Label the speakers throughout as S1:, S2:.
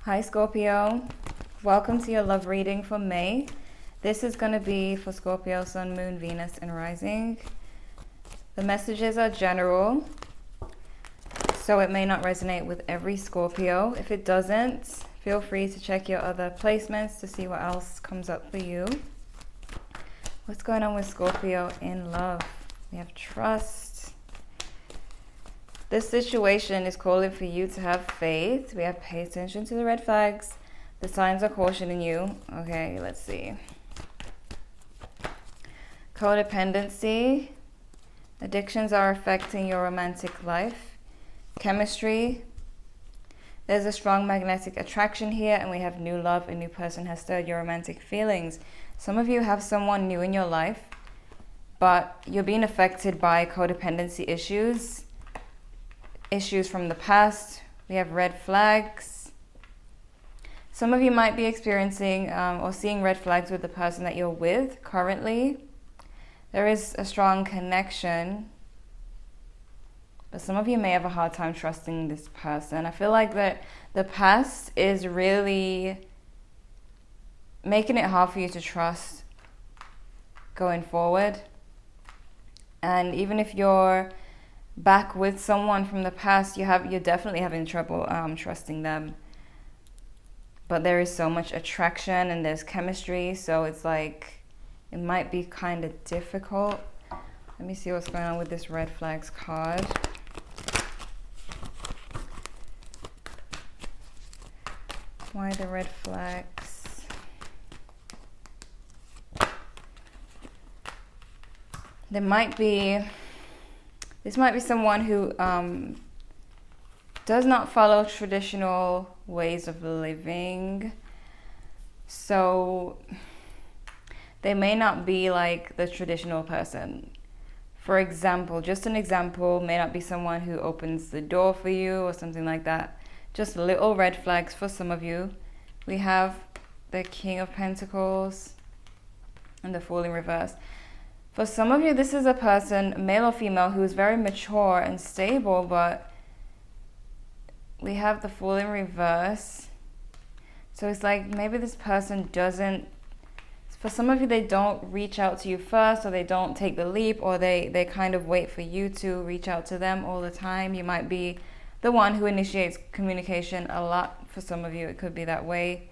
S1: Hi Scorpio, welcome to your love reading for May. This is going to be for Scorpio, Sun, Moon, Venus, and Rising. The messages are general, so it may not resonate with every Scorpio. If it doesn't, feel free to check your other placements to see what else comes up for you. What's going on with Scorpio in love? We have trust. This situation is calling for you to have faith. We have pay attention to the red flags. The signs are cautioning you. Okay, let's see. Codependency. Addictions are affecting your romantic life. Chemistry. There's a strong magnetic attraction here, and we have new love. A new person has stirred your romantic feelings. Some of you have someone new in your life, but you're being affected by codependency issues from the past. We have red flags. Some of you might be experiencing or seeing red flags with the person that you're with currently. There is a strong connection, but some of you may have a hard time trusting this person. I feel like that the past is really making it hard for you to trust going forward. And even if you're back with someone from the past, you're definitely having trouble trusting them. But there is so much attraction and there's chemistry, so it's like it might be kind of difficult. Let me see what's going on with this red flags card. Why the red flags? This might be someone who does not follow traditional ways of living. So they may not be like the traditional person. For example, just an example, may not be someone who opens the door for you or something like that. Just little red flags for some of you. We have the King of Pentacles and the Fool in reverse. For some of you, this is a person, male or female, who is very mature and stable, but we have the Fool in reverse. So it's like maybe this person doesn't, for some of you, they don't reach out to you first, or they don't take the leap, or they kind of wait for you to reach out to them all the time. You might be the one who initiates communication a lot. For some of you, it could be that way.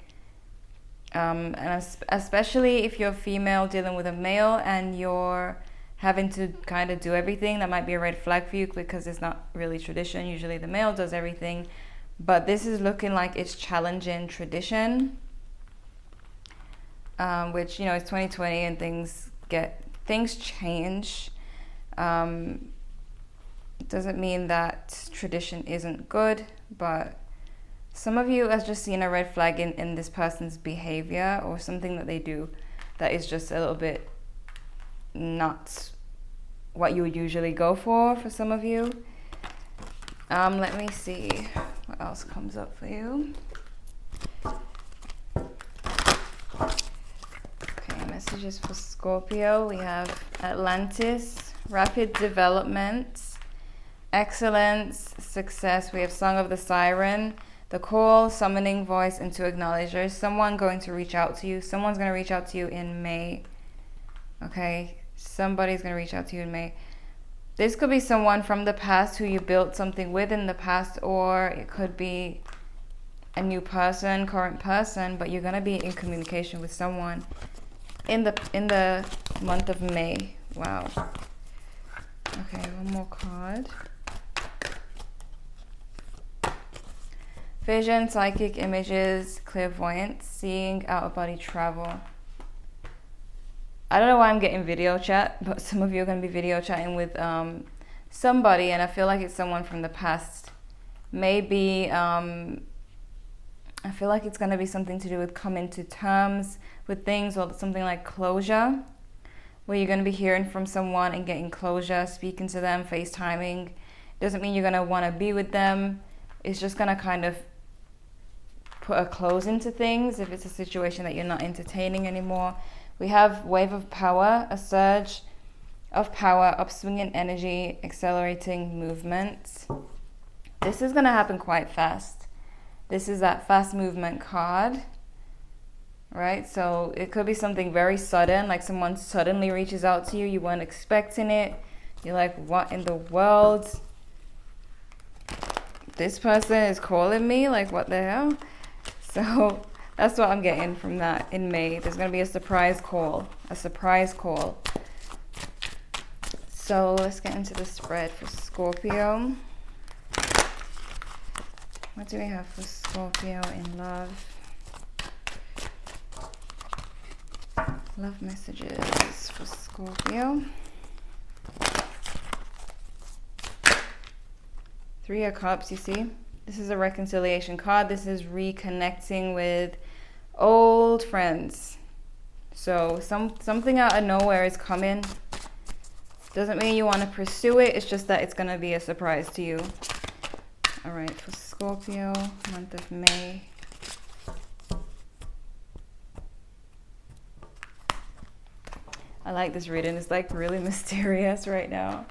S1: And especially if you're female dealing with a male and you're having to kind of do everything, that might be a red flag for you because it's not really tradition. Usually the male does everything, but this is looking like it's challenging tradition, which, you know, it's 2020 and things change. It doesn't mean that tradition isn't good, but some of you have just seen a red flag in this person's behavior or something that they do that is just a little bit not what you would usually go for some of you. Let me see what else comes up for you. Okay, messages for Scorpio. We have Atlantis, rapid development, excellence, success. We have Song of the Siren, the call, summoning voice into acknowledge. There's someone going to reach out to you. Someone's going to reach out to you in May. Okay, somebody's going to reach out to you in May. This could be someone from the past who you built something with in the past, or it could be a new person, current person, but you're going to be in communication with someone in the month of May. Wow. Okay, one more card. Vision, psychic images, clairvoyance, seeing, out-of-body travel. I don't know why I'm getting video chat, but some of you are going to be video chatting with somebody, and I feel like it's someone from the past. Maybe, I feel like it's going to be something to do with coming to terms with things, or something like closure, where you're going to be hearing from someone and getting closure, speaking to them, FaceTiming. Doesn't mean you're going to want to be with them. It's just going to kind of put a close into things if it's a situation that you're not entertaining anymore. We have wave of power, a surge of power, upswing in energy, accelerating movement. This is going to happen quite fast. This is that fast movement card, right? So it could be something very sudden, like someone suddenly reaches out to you. You weren't expecting it. You're like, what in the world? This person is calling me? Like, what the hell? So that's what I'm getting from that in May. There's going to be a surprise call. A surprise call. So let's get into the spread for Scorpio. What do we have for Scorpio in love? Love messages for Scorpio. 3 of Cups, you see? This is a reconciliation card. This is reconnecting with old friends. So something out of nowhere is coming. Doesn't mean you want to pursue it. It's just that it's going to be a surprise to you. All right, for Scorpio, month of May. I like this reading. It's like really mysterious right now.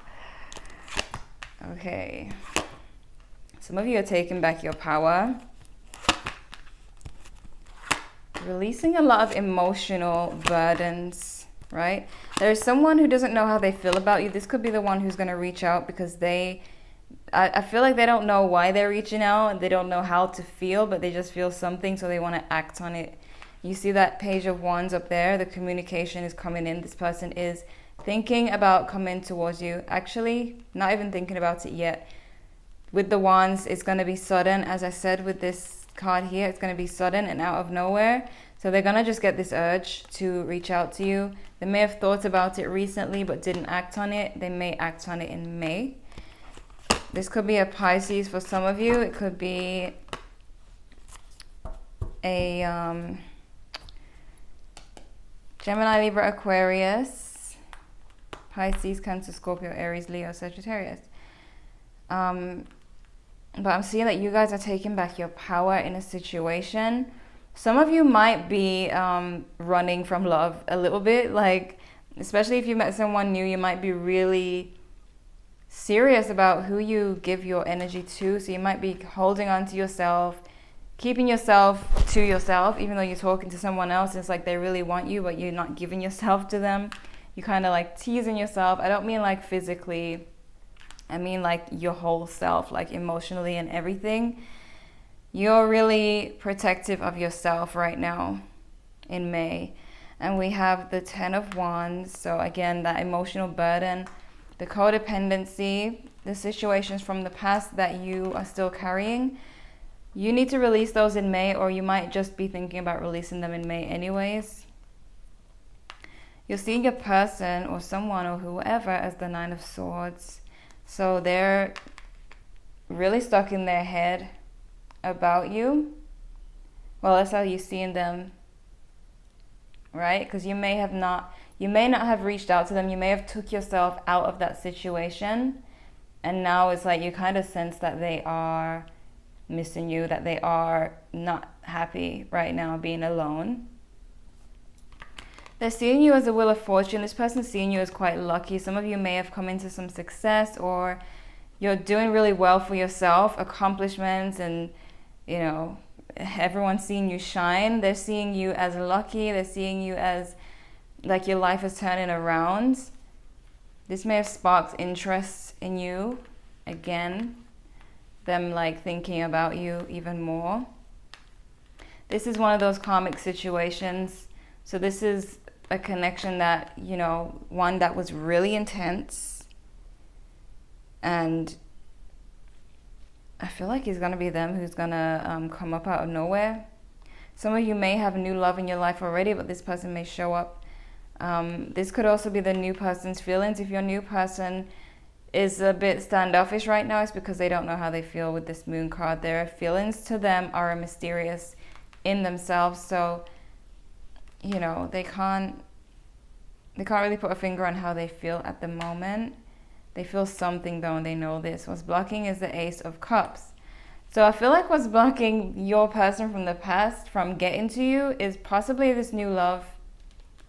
S1: Okay. Some of you are taking back your power. Releasing a lot of emotional burdens, right? There's someone who doesn't know how they feel about you. This could be the one who's going to reach out because I feel like they don't know why they're reaching out and they don't know how to feel, but they just feel something, so they want to act on it. You see that Page of Wands up there? The communication is coming in. This person is thinking about coming towards you. Actually, not even thinking about it yet. With the Wands, it's going to be sudden. As I said with this card here, it's going to be sudden and out of nowhere. So they're going to just get this urge to reach out to you. They may have thought about it recently but didn't act on it. They may act on it in May. This could be a Pisces for some of you. It could be a Gemini, Libra, Aquarius, Pisces, Cancer, Scorpio, Aries, Leo, Sagittarius. But I'm seeing that you guys are taking back your power in a situation. Some of you might be running from love a little bit. Like, especially if you met someone new, you might be really serious about who you give your energy to. So you might be holding on to yourself, keeping yourself to yourself, even though you're talking to someone else. It's like they really want you, but you're not giving yourself to them. You kind of like teasing yourself. I don't mean like physically. I mean like your whole self, like emotionally and everything. You're really protective of yourself right now in May. And we have the 10 of Wands. So again, that emotional burden, the codependency, the situations from the past that you are still carrying. You need to release those in May, or you might just be thinking about releasing them in May anyways. You're seeing a person or someone or whoever as the 9 of Swords. So they're really stuck in their head about you. Well, that's how you're seeing them, right? Because you may not have reached out to them. You may have took yourself out of that situation, and now it's like you kind of sense that they are missing you, that they are not happy right now being alone. They're seeing you as a Wheel of Fortune. This person's seeing you as quite lucky. Some of you may have come into some success, or you're doing really well for yourself, accomplishments, and you know, everyone's seeing you shine. They're seeing you as lucky. They're seeing you as like your life is turning around. This may have sparked interest in you again, them like thinking about you even more. This is one of those karmic situations. So this is a connection that, you know, one that was really intense, and I feel like it's gonna be them who's gonna come up out of nowhere. Some of you may have new love in your life already, but this person may show up. This could also be the new person's feelings. If your new person is a bit standoffish right now, it's because they don't know how they feel with this Moon card. Their feelings to them are mysterious in themselves. So, you know, they can't really put a finger on how they feel at the moment. They feel something though, and they know this. What's blocking is the Ace of Cups. So I feel like what's blocking your person from the past from getting to you is possibly this new love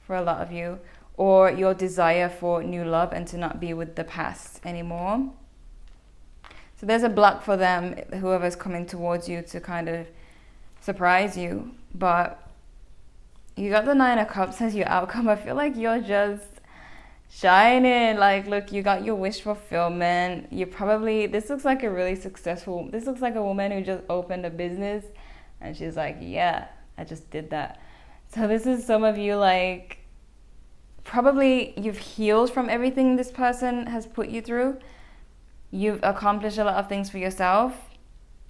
S1: for a lot of you, or your desire for new love and to not be with the past anymore. So there's a block for them, whoever's coming towards you, to kind of surprise you. But you got the Nine of Cups as your outcome. I feel like you're just shining. Like, look, you got your wish fulfillment. You probably, this looks like a really successful, this looks like a woman who just opened a business and she's like, yeah, I just did that. So this is some of you, like, probably you've healed from everything this person has put you through. You've accomplished a lot of things for yourself.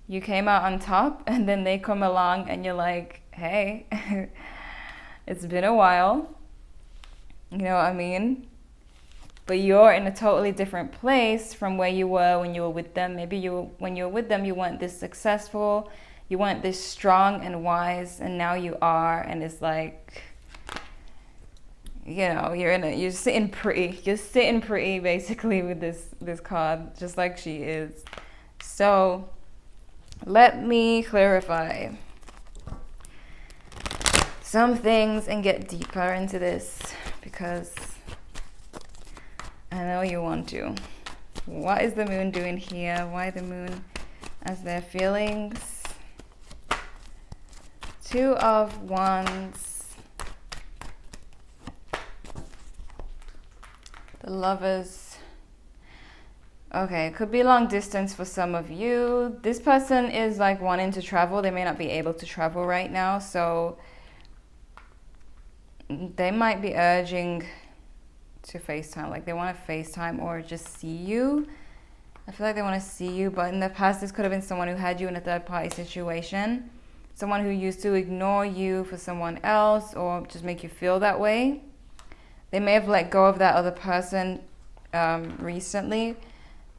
S1: You came out on top, and then they come along and you're like, hey, it's been a while. You know what I mean? But you're in a totally different place from where you were when you were with them. Maybe when you were with them, you weren't this successful. You weren't this strong and wise, and now you are. And it's like, you know, you're sitting pretty. You're sitting pretty, basically, with this card, just like she is. So let me clarify some things and get deeper into this, because I know you want to. What is the moon doing here? Why the moon as their feelings? Two of Wands. The Lovers. Okay, it could be long distance for some of you. This person is like wanting to travel. They may not be able to travel right now, so they might be urging to FaceTime. Like, they want to FaceTime or just see you. I feel like they want to see you, but in the past this could have been someone who had you in a third-party situation. Someone who used to ignore you for someone else or just make you feel that way. They may have let go of that other person recently.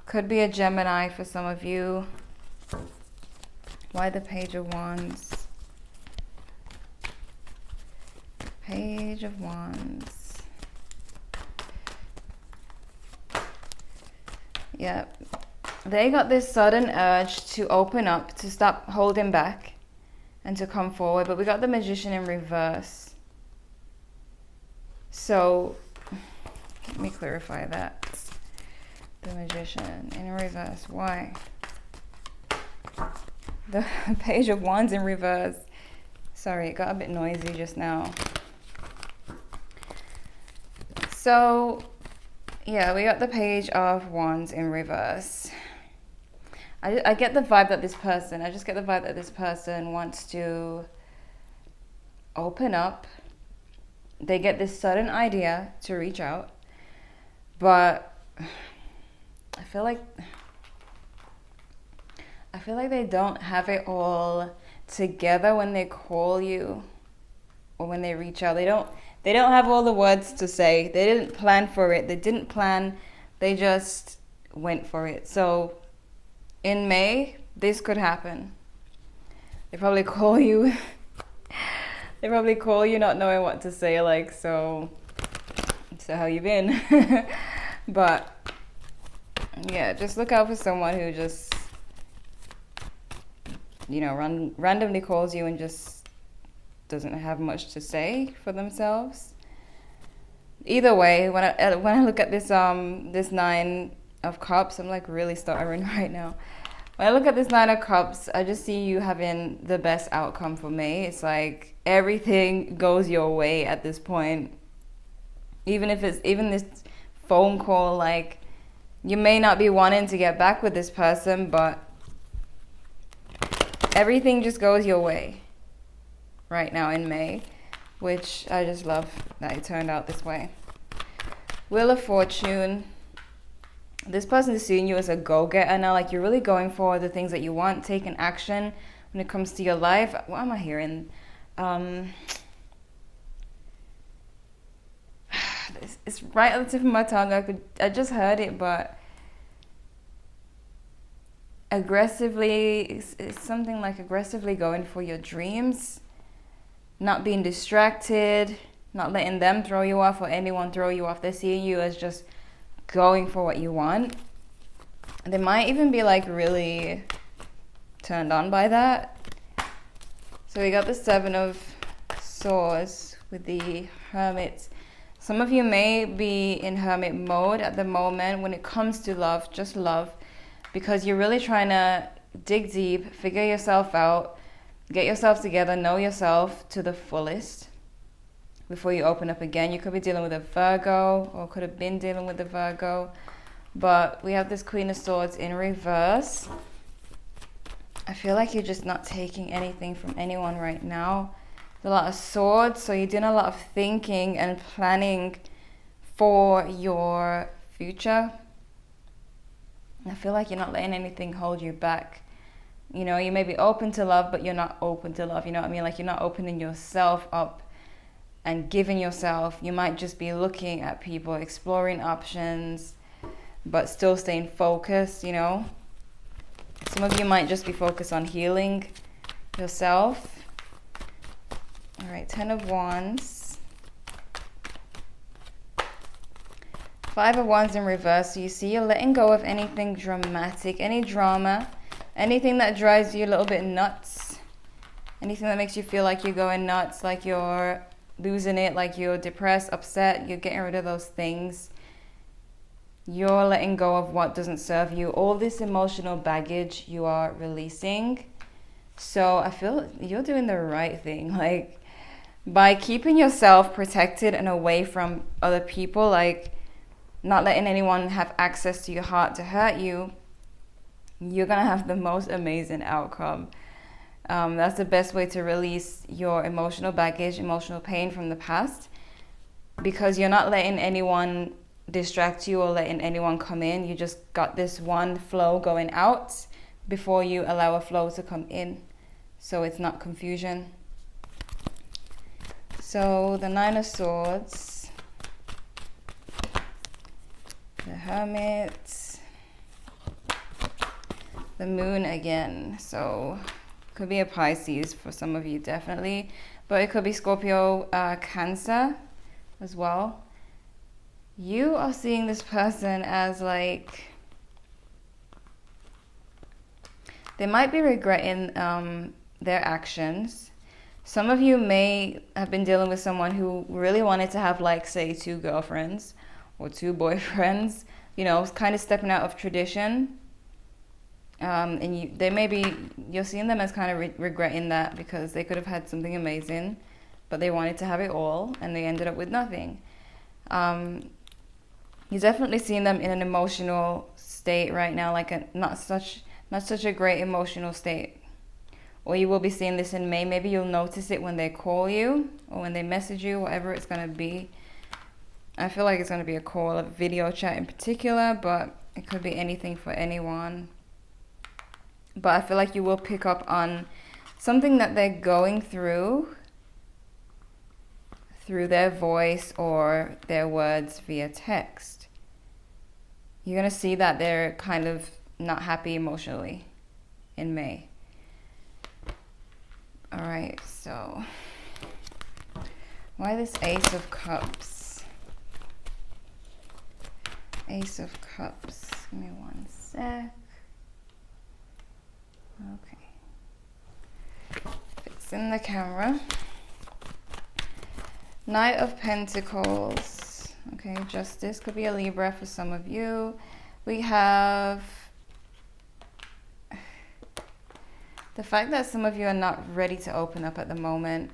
S1: Could be a Gemini for some of you. Why the Page of Wands? Page of Wands. Yep. They got this sudden urge to open up, to stop holding back, and to come forward. But we got the Magician in reverse. So, let me clarify that. The Magician in reverse. Why? The Page of Wands in reverse. Sorry, it got a bit noisy just now. So, yeah, we got the Page of Wands in reverse. I get the vibe that this person wants to open up. They get this sudden idea to reach out, but I feel like they don't have it all together when they call you or when they reach out. They don't have all the words to say. They didn't plan for it. They just went for it. So in May, this could happen. They probably call you. They probably call you not knowing what to say, like, so how you been? But yeah, just look out for someone who just, you know, randomly calls you and just doesn't have much to say for themselves. Either way, when I look at this this Nine of Cups, I'm like really stuttering right now. When I look at this Nine of Cups, I just see you having the best outcome for me. It's like everything goes your way at this point. Even this phone call, like, you may not be wanting to get back with this person, but everything just goes your way right now in May, which I just love that it turned out this way. Wheel of Fortune. This person is seeing you as a go-getter now, like you're really going for the things that you want, taking action when it comes to your life. What am I hearing? It's right at the tip of my tongue. I just heard it, but aggressively, it's something like aggressively going for your dreams, not being distracted, not letting them throw you off or anyone throw you off. They're seeing you as just going for what you want. They might even be like really turned on by that. So we got the Seven of Swords with the Hermit. Some of you may be in hermit mode at the moment when it comes to love, just love, because you're really trying to dig deep, figure yourself out, get yourself together, know yourself to the fullest before you open up again. You could be dealing with a Virgo, or could have been dealing with a Virgo. But we have this Queen of Swords in reverse. I feel like you're just not taking anything from anyone right now. There's a lot of swords, so you're doing a lot of thinking and planning for your future. I feel like you're not letting anything hold you back. You know, you may be open to love, but you're not open to love. You know what I mean? Like, you're not opening yourself up and giving yourself. You might just be looking at people, exploring options, but still staying focused, you know? Some of you might just be focused on healing yourself. All right, 10 of Wands. 5 of Wands in reverse. So you see you're letting go of anything dramatic, any drama, anything that drives you a little bit nuts, anything that makes you feel like you're going nuts, like you're losing it, like you're depressed, upset. You're getting rid of those things. You're letting go of what doesn't serve you. All this emotional baggage you are releasing. So I feel you're doing the right thing. Like, by keeping yourself protected and away from other people, like not letting anyone have access to your heart to hurt you, you're going to have the most amazing outcome. That's the best way to release your emotional baggage, emotional pain from the past, because you're not letting anyone distract you or letting anyone come in. You just got this one flow going out before you allow a flow to come in, so it's not confusion. So the 9 of Swords, the Hermit, the Moon again. So could be a Pisces for some of you, definitely, but it could be Scorpio, Cancer as well. You are seeing this person as like, they might be regretting their actions. Some of you may have been dealing with someone who really wanted to have, like, say, 2 girlfriends or 2 boyfriends, you know, kind of stepping out of tradition. And you're seeing them as kind of regretting that, because they could have had something amazing, but they wanted to have it all and they ended up with nothing. You're definitely seeing them in an emotional state right now, like not such a great emotional state. Or you will be seeing this in May. Maybe you'll notice it when they call you or when they message you, whatever it's going to be. I feel like it's going to be a call, a video chat in particular, but it could be anything for anyone. But I feel like you will pick up on something that they're going through their voice or their words via text. You're going to see that they're kind of not happy emotionally in May. All right, so why this Ace of Cups? Ace of Cups. Give me one sec. Okay. Fix in the camera. Knight of Pentacles. Okay, Justice. Could be a Libra for some of you. We have the fact that some of you are not ready to open up at the moment.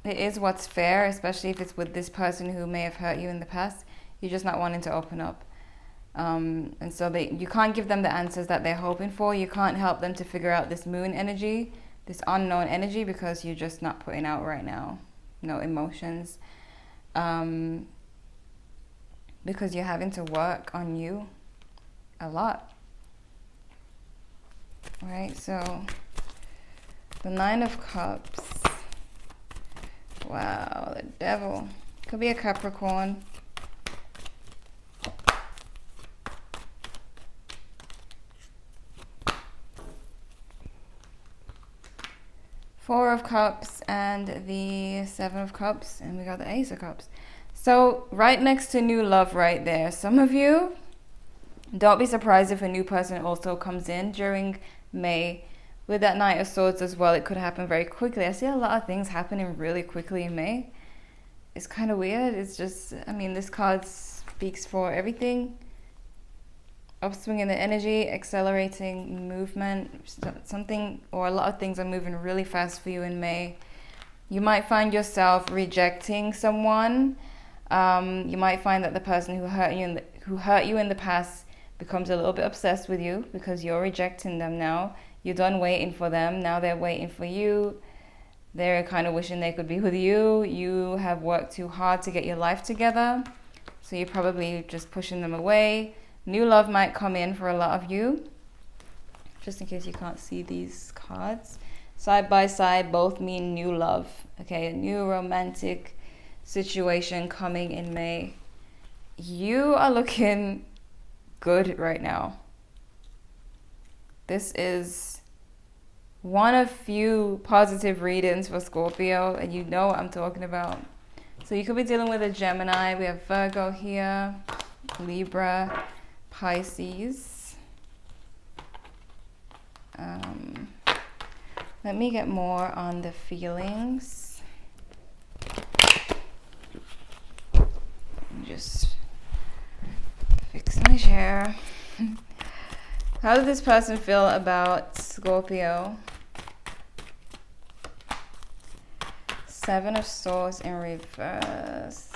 S1: It is what's fair, especially if it's with this person who may have hurt you in the past. You're just not wanting to open up. And so you can't give them the answers that they're hoping for. You can't help them to figure out this moon energy, this unknown energy, because you're just not putting out right now. No emotions. Because you're having to work on you a lot. Right, so the 9 of Cups. Wow, the Devil. Could be a Capricorn. Four of Cups and the 7 of Cups, and we got the Ace of Cups. So right next to new love right there. Some of you, don't be surprised if a new person also comes in during May. With that Knight of Swords as well, it could happen very quickly. I see a lot of things happening really quickly in May. It's kind of weird. It's just, I mean, this card speaks for everything. upswing in the energy, accelerating movement, something or a lot of things are moving really fast for you in May. You might find yourself rejecting someone. You might find that the person who hurt you in the past becomes a little bit obsessed with you because you're rejecting them now. You're done waiting for them. Now they're waiting for you. They're kind of wishing they could be with you. You have worked too hard to get your life together, so you're probably just pushing them away. New love might come in for a lot of you. Just in case you can't see these cards. Side by side, both mean new love. Okay, a new romantic situation coming in May. You are looking good right now. This is one of few positive readings for Scorpio, and you know what I'm talking about. So you could be dealing with a Gemini. We have Virgo here, Libra, Pisces. Let me get more on the feelings. Just fix my chair. How does this person feel about Scorpio? Seven of Swords in reverse.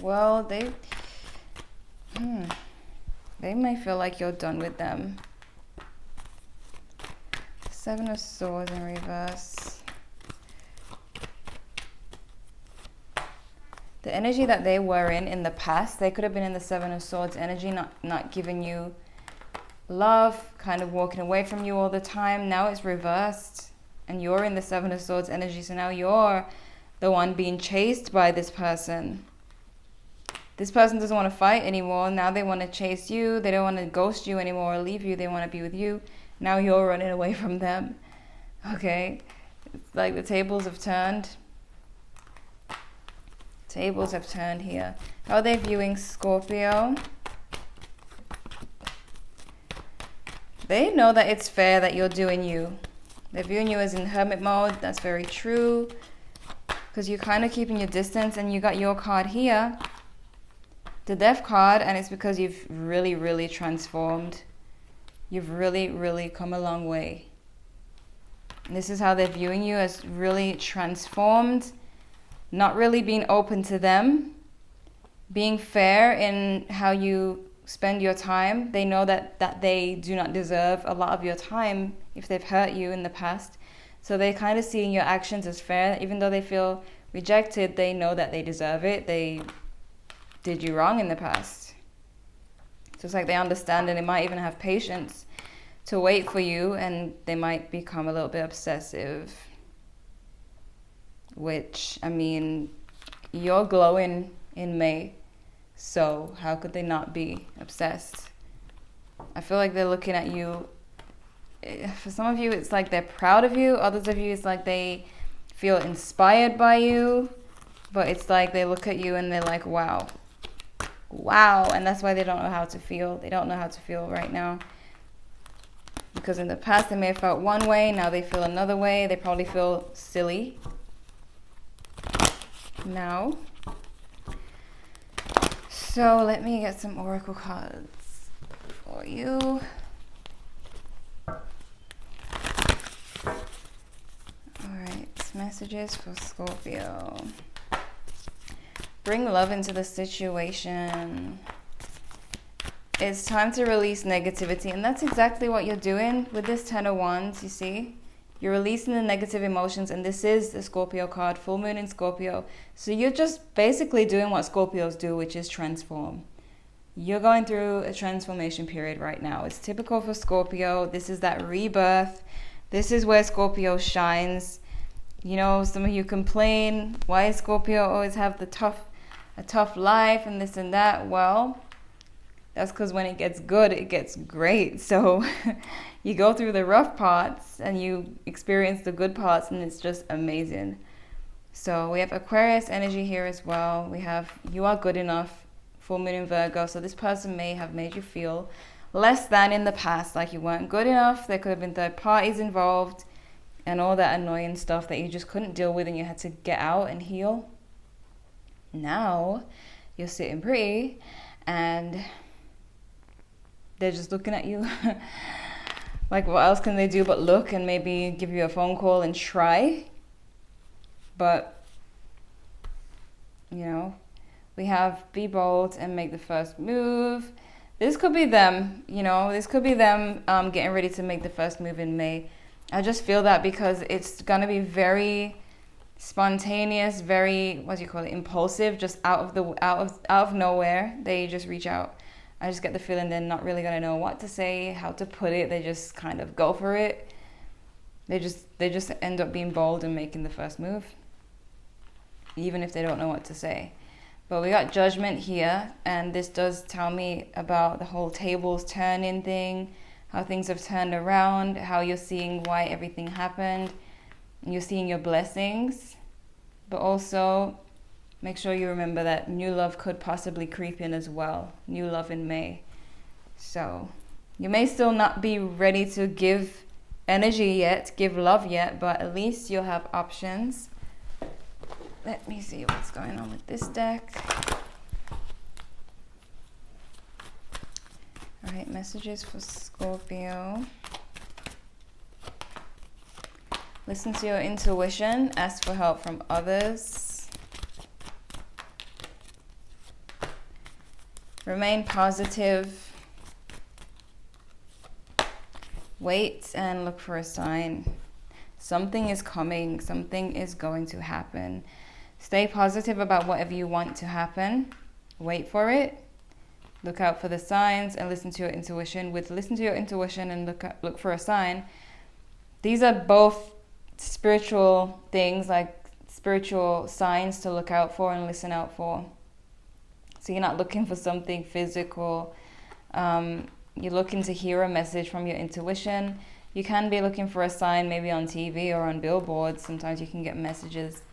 S1: Well, they may feel like you're done with them. Seven of Swords in reverse. The energy that they were in the past, they could have been in the Seven of Swords energy, not giving you love, kind of walking away from you all the time. Now it's reversed and you're in the Seven of Swords energy, so now you're the one being chased by this person. This person doesn't want to fight anymore. Now they want to chase you. They don't want to ghost you anymore or leave you. They want to be with you. Now you're running away from them. Okay? It's like the tables have turned. Tables have turned here. How are they viewing Scorpio? They know that it's fair that you're doing you. They're viewing you as in hermit mode. That's very true. Because you're kind of keeping your distance, and you got your card here. The Death card, and it's because you've really, really transformed. You've really, really come a long way. And this is how they're viewing you, as really transformed, not really being open to them, being fair in how you spend your time. They know that they do not deserve a lot of your time if they've hurt you in the past. So they're kind of seeing your actions as fair. Even though they feel rejected, they know that they deserve it. They did you wrong in the past. So it's like they understand, and they might even have patience to wait for you, and they might become a little bit obsessive. Which, I mean, you're glowing in May, so how could they not be obsessed? I feel like they're looking at you. For some of you, it's like they're proud of you. Others of you, it's like they feel inspired by you. But it's like they look at you and they're like, wow. Wow. And that's why they don't know how to feel. They don't know how to feel right now. Because in the past, they may have felt one way. Now they feel another way. They probably feel silly now. So let me get some oracle cards for you. Alright, messages for Scorpio. Bring love into the situation. It's time to release negativity, and that's exactly what you're doing with this Ten of Wands, you see? You're releasing the negative emotions, and this is the Scorpio card, full moon in Scorpio. So you're just basically doing what Scorpios do, which is transform. You're going through a transformation period right now. It's typical for Scorpio. This is that rebirth. This is where Scorpio shines. You know, some of you complain, why does Scorpio always have a tough life and this and that? Well, that's because when it gets good, it gets great. So you go through the rough parts and you experience the good parts, and it's just amazing. So we have Aquarius energy here as well. We have you are good enough, full moon in Virgo. So this person may have made you feel less than in the past, like you weren't good enough. There could have been third parties involved and all that annoying stuff that you just couldn't deal with, and you had to get out and heal. Now you're sitting pretty, and they're just looking at you. Like, what else can they do but look and maybe give you a phone call and try? But, you know, we have be bold and make the first move. This could be them, you know, this could be them getting ready to make the first move in May. I just feel that because it's going to be very spontaneous, very, what do you call it, impulsive, just out of nowhere. They just reach out. I just get the feeling they're not really going to know what to say, how to put it. They just kind of go for it. They just end up being bold and making the first move, even if they don't know what to say. But we got Judgment here, and this does tell me about the whole tables turning thing, how things have turned around, how you're seeing why everything happened. You're seeing your blessings, but also make sure you remember that new love could possibly creep in as well. New love in May. So you may still not be ready to give energy yet, give love yet, but at least you'll have options. Let me see what's going on with this deck. All right, messages for Scorpio. Listen to your intuition. Ask for help from others. Remain positive. Wait and look for a sign. Something is coming. Something is going to happen. Stay positive about whatever you want to happen. Wait for it. Look out for the signs and listen to your intuition. With listen to your intuition and look for a sign, these are both spiritual things, like spiritual signs to look out for and listen out for. So you're not looking for something physical. You're looking to hear a message from your intuition. You can be looking for a sign maybe on TV or on billboards. Sometimes you can get messages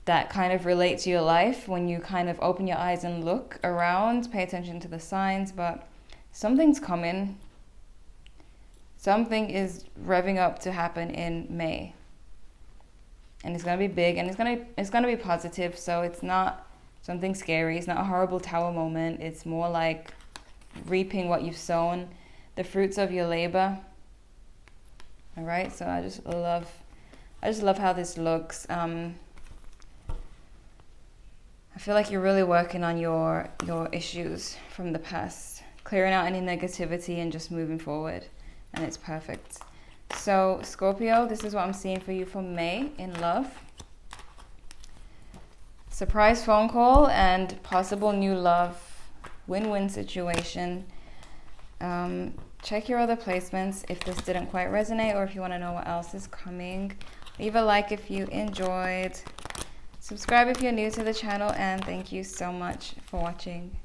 S1: that kind of relate to your life when you kind of open your eyes and look around, pay attention to the signs. But something's coming. Something is revving up to happen in May. And it's going to be big, and it's going to be positive. So it's not something scary. It's not a horrible tower moment. It's more like reaping what you've sown, the fruits of your labor. All right, so I just love how this looks. I feel like you're really working on your issues from the past, clearing out any negativity and just moving forward, and it's perfect. So Scorpio, this is what I'm seeing for you for May in love. Surprise phone call and possible new love, win-win situation. Check your other placements if this didn't quite resonate, or if you want to know what else is coming. Leave a like if you enjoyed. Subscribe if you're new to the channel, and thank you so much for watching.